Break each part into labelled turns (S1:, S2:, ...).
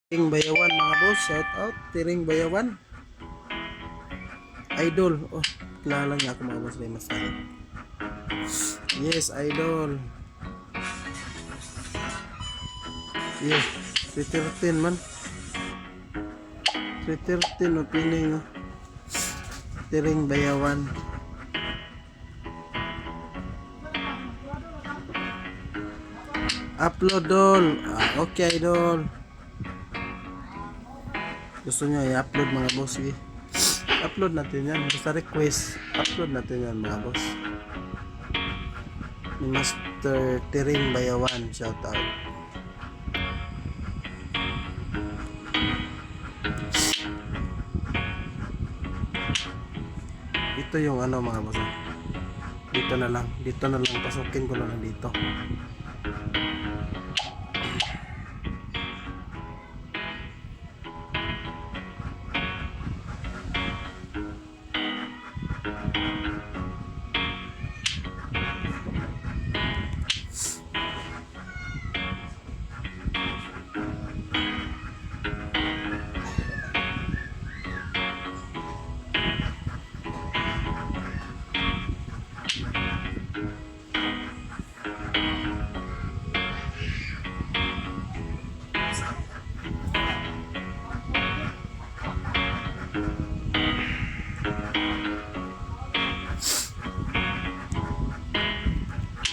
S1: Tiring Bayawan mga boss, shout out Tiring Bayawan. Idol. Oh, kilala niya ako mga boss, may masahe. Yes, idol. Yeah, 313 man. 313 opening. Oh. Tiring Bayawan. Upload dol. Okay idol. Gusto nyo i-upload mga boss, sige. Upload natin yan. Basta request, upload natin yan mga boss. Ni Master Tiring Bayawan, shout out. Ito yung ano mga boss. Dito na lang pasukin ko na lang dito.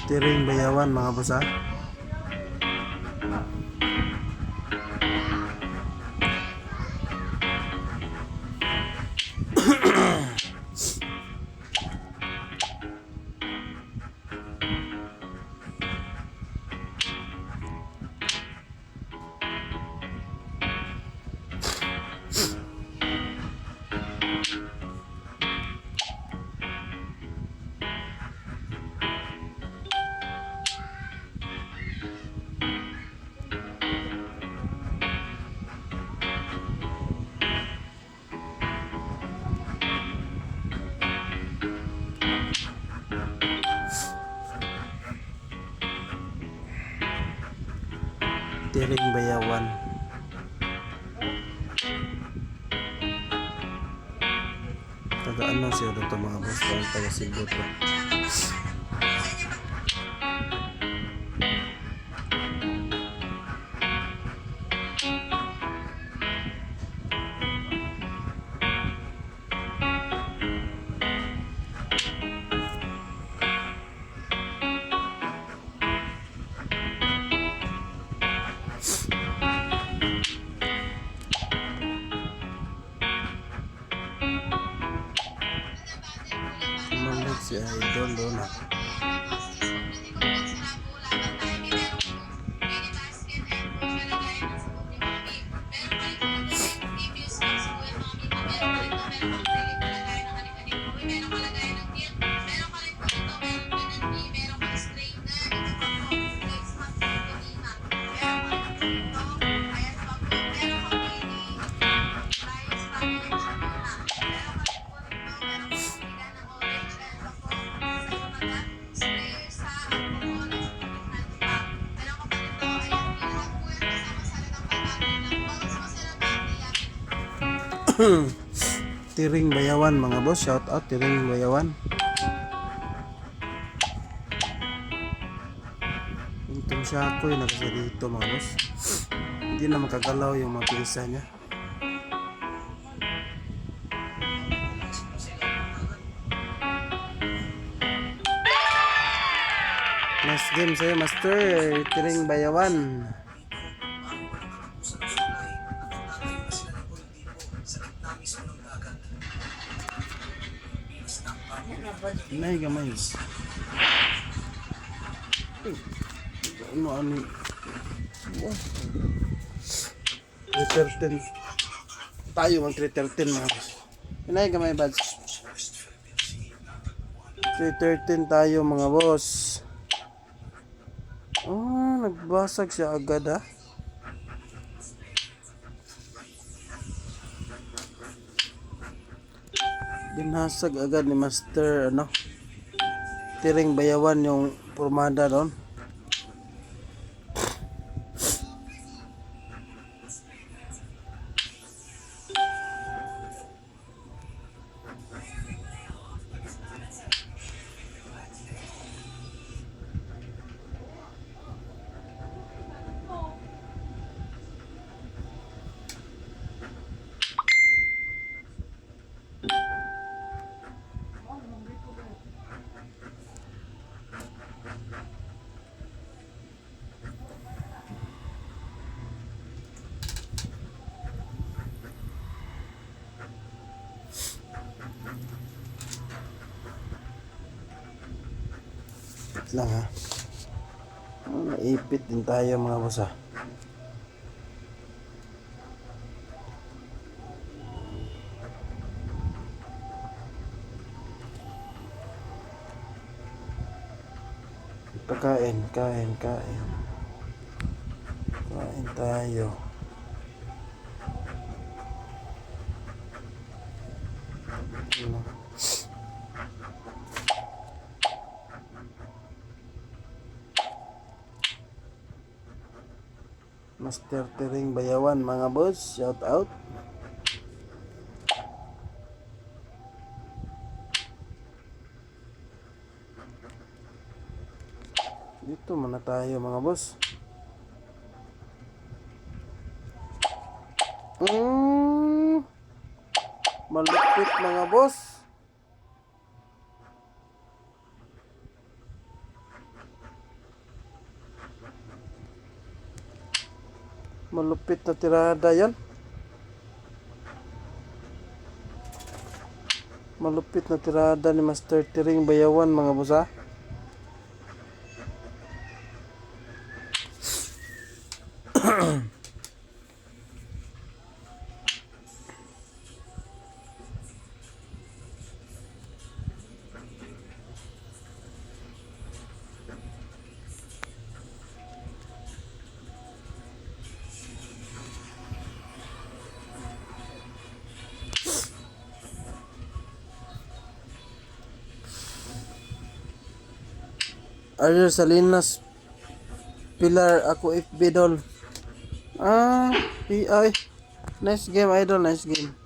S1: Tiring Bayawan mga boss ha. Tiring Bayawan. Tagaan lang siya dito mga boss, parang taga Cebu to. Malik si idol doon ha. Tiring Bayawan mga boss, shout out Tiring Bayawan. Itong siya ako yung nakasa dito mga boss. Hindi na makagalaw yung mga pinsa niya. Nice game sa'yo Master Tiring Bayawan. Inay gamay. Ano 313 tayo mag 313 mga boss. Inay gamay buds. 313 tayo mga boss. Oh, nagbasag siya agad ha. Binasag agad ni Master Tiring Bayawan yung pormada doon. lang ha. Naipit din tayo mga boss ha. Kain tayo. Ano? Master Tering Bayawan mga boss, shout out. Dito muna tayo mga boss. Malupit mga boss. Malupit na tirada yan. Malupit na tirada ni Master Tering Bayawan mga boss ha. Ariel Salinas Pilar ako FB Dol. PI. Nice game idol, nice game.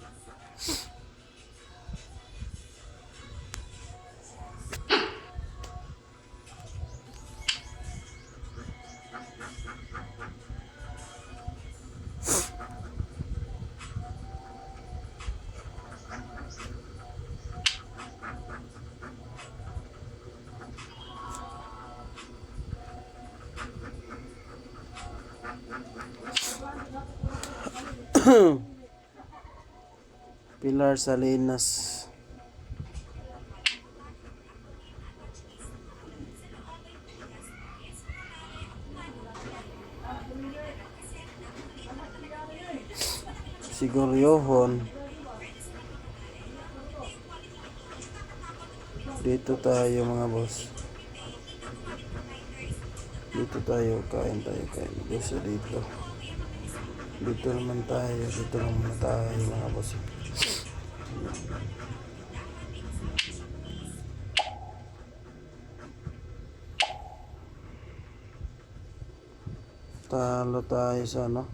S1: Pilar Salinas. Siguryohon. Dito tayo mga boss. Dito tayo, kain. Gusto dito. Dito naman tayo mga boss. Talo tayo sa ano.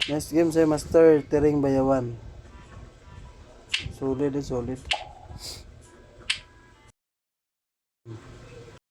S1: Next game sa Master Tering Bayawan. Solid.